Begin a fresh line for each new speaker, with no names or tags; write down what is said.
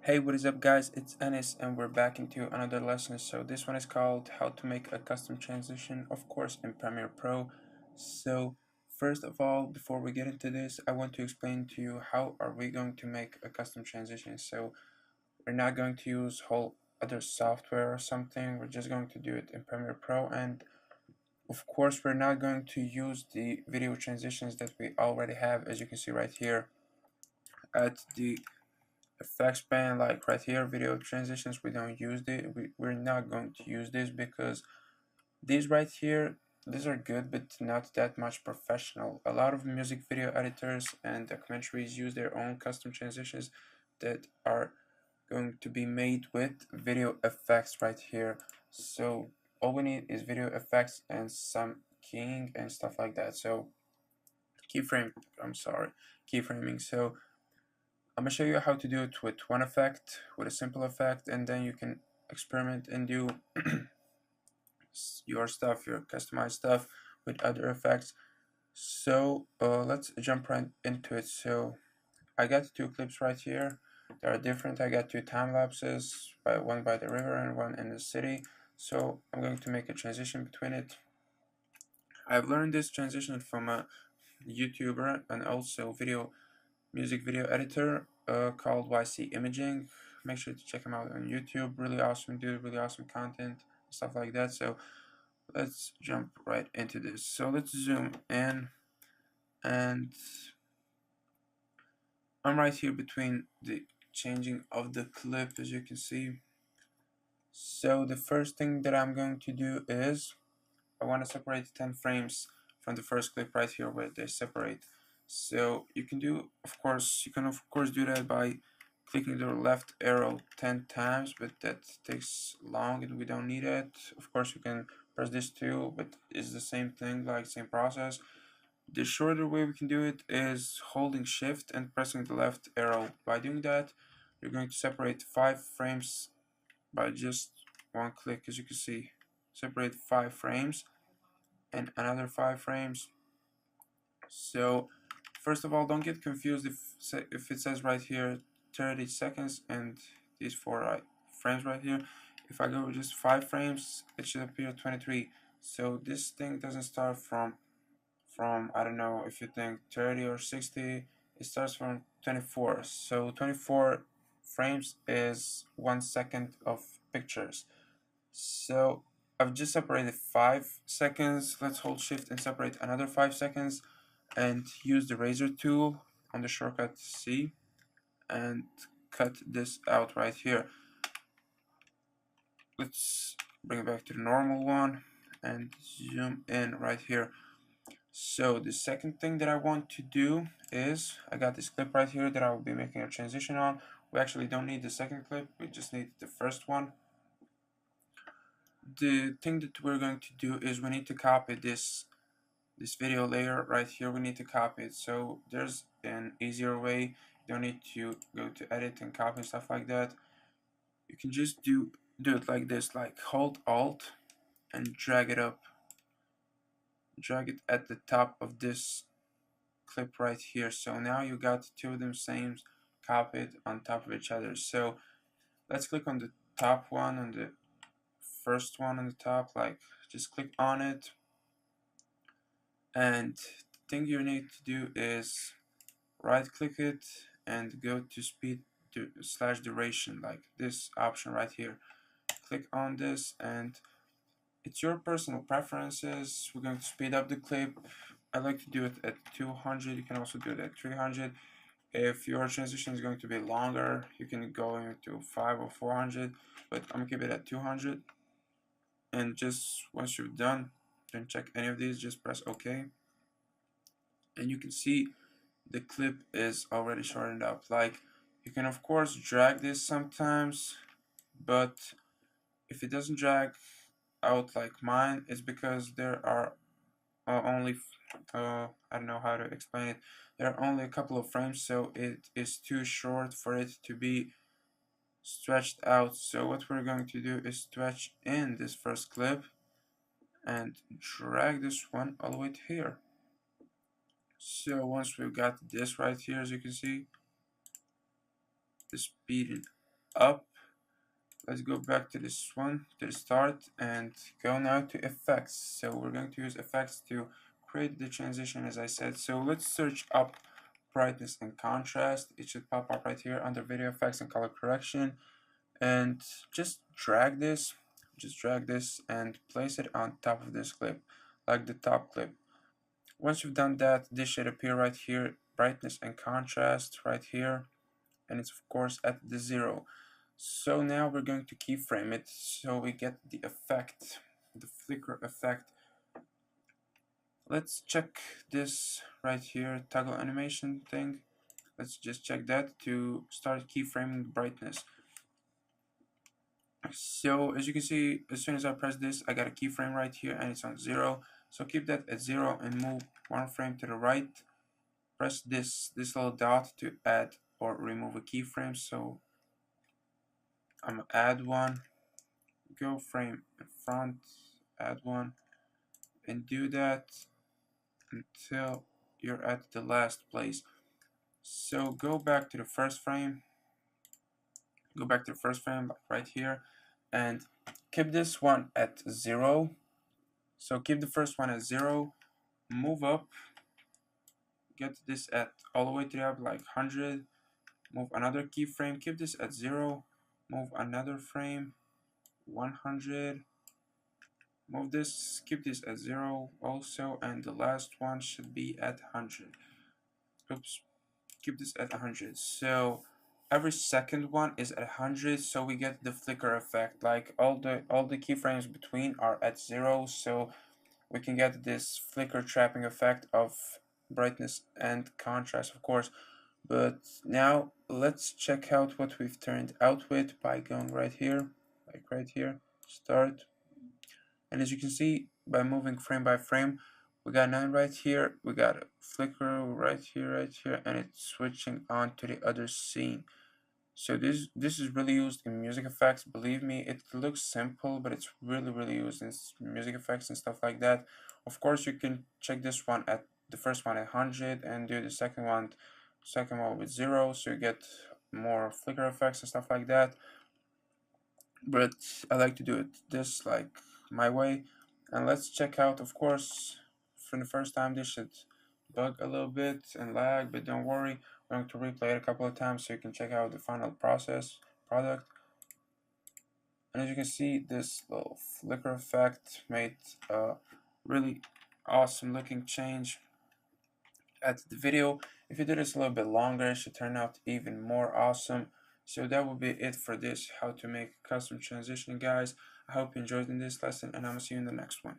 Hey, what is up guys? It's Anis and we're back into another lesson. So this one is called how to make a custom transition, of course in Premiere Pro. So first of all, before we get into this, I want to explain to you how are we going to make a custom transition. So we're not going to use whole other software or something. We're just going to do it in Premiere Pro, and of course we're not going to use the video transitions that we already have, as you can see right here at the effects pane, like right here, video transitions. We don't use we're not going to use this because these right here, these are good but not that much professional. A lot of music video editors and documentaries use their own custom transitions that are going to be made with video effects right here. So all we need is video effects and some keying and stuff like that. So keyframe, I'm sorry, keyframing. So I'm gonna show you how to do it with one effect, with a simple effect, and then you can experiment and do your stuff, your customized stuff with other effects. So let's jump right into it. So I got two clips right here. They are different. I got two time lapses, one by the river and one in the city. So I'm going to make a transition between it. I've learned this transition from a YouTuber and also music video editor called YC Imaging. Make sure to check him out on YouTube. Really awesome dude, really awesome content, stuff like that. So let's jump right into this. So let's zoom in, and I'm right here between the changing of the clip, as you can see. So the first thing that I'm going to do is I want to separate 10 frames from the first clip right here where they separate. So you can of course do that by clicking the left arrow 10 times, but that takes long and we don't need it. Of course you can press this too, but it's the same thing, like same process. The shorter way we can do it is holding shift and pressing the left arrow. By doing that, you're going to separate 5 frames by just one click. As you can see, separate 5 frames and another 5 frames. So first of all, don't get confused if it says right here 30 seconds and these 4 frames right here. If I go just 5 frames, it should appear 23. So this thing doesn't start from I don't know if you think 30 or 60. It starts from 24. So 24 frames is 1 second of pictures. So I've just separated 5 seconds. Let's hold shift and separate another 5 seconds and use the razor tool on the shortcut C and cut this out right here. Let's bring it back to the normal one and zoom in right here. So the second thing that I want to do is I got this clip right here that I will be making a transition on. We actually don't need the second clip, we just need the first one. The thing that we're going to do is we need to copy this video layer right here. We need to copy it. So there's an easier way. You don't need to go to edit and copy and stuff like that. You can just do it like this, like hold alt and drag it up, drag it at the top of this clip right here. So now you got two of them same copied on top of each other. So let's click on the top one, on the first one on the top, like just click on it, and the thing you need to do is right click it and go to speed to slash duration, like this option right here. Click on this and it's your personal preferences. We're going to speed up the clip. I like to do it at 200. You can also do it at 300. If your transition is going to be longer, you can go into 5 or 400, but I'm gonna keep it at 200. And just once you're done, don't check any of these, just press OK. And you can see the clip is already shortened up. Like, you can of course drag this sometimes, but if it doesn't drag out like mine, it's because there are only I don't know how to explain it. There are only a couple of frames, so it is too short for it to be stretched out. So what we're going to do is stretch in this first clip and drag this one all the way to here. So once we've got this right here, as you can see, the speed up. Let's go back to this one, to the start, and go now to effects. So we're going to use effects to create the transition, as I said. So let's search up brightness and contrast. It should pop up right here under video effects and color correction. And just drag this and place it on top of this clip, like the top clip. Once you've done that, this should appear right here, brightness and contrast right here, and it's of course at the 0. So now we're going to keyframe it so we get the effect, the flicker effect. Let's check this right here, toggle animation thing. Let's just check that to start keyframing brightness. So as you can see, as soon as I press this, I got a keyframe right here and it's on 0. So keep that at 0 and move one frame to the right. Press this little dot to add or remove a keyframe. So I'm gonna add one, go frame in front, add one, and do that until you're at the last place. So go back to the first frame, like right here, and keep this one at 0. So keep the first one at 0, move up, get this at all the way to the up like 100, move another keyframe, keep this at 0, move another frame 100, move this, keep this at 0 also, and the last one should be at 100. Oops, keep this at 100. So every second one is at 100, so we get the flicker effect, like all the keyframes between are at 0, so we can get this flicker trapping effect of brightness and contrast, of course. But now let's check out what we've turned out with by going right here, like right here, start. And as you can see, by moving frame by frame, we got none right here, we got a flicker right here, and it's switching on to the other scene. So this is really used in music effects. Believe me, it looks simple, but it's really used in music effects and stuff like that. Of course, you can check this one at the first one at 100 and do the second one with 0, so you get more flicker effects and stuff like that. But I like to do it this like my way. And let's check out, of course, for the first time this should bug a little bit and lag, but don't worry, we're going to replay it a couple of times so you can check out the final product. And as you can see, this little flicker effect made a really awesome looking change at the video. If you do this a little bit longer, it should turn out even more awesome. So that will be it for this, how to make custom transition, guys. I hope you enjoyed in this lesson, and I'm gonna see you in the next one.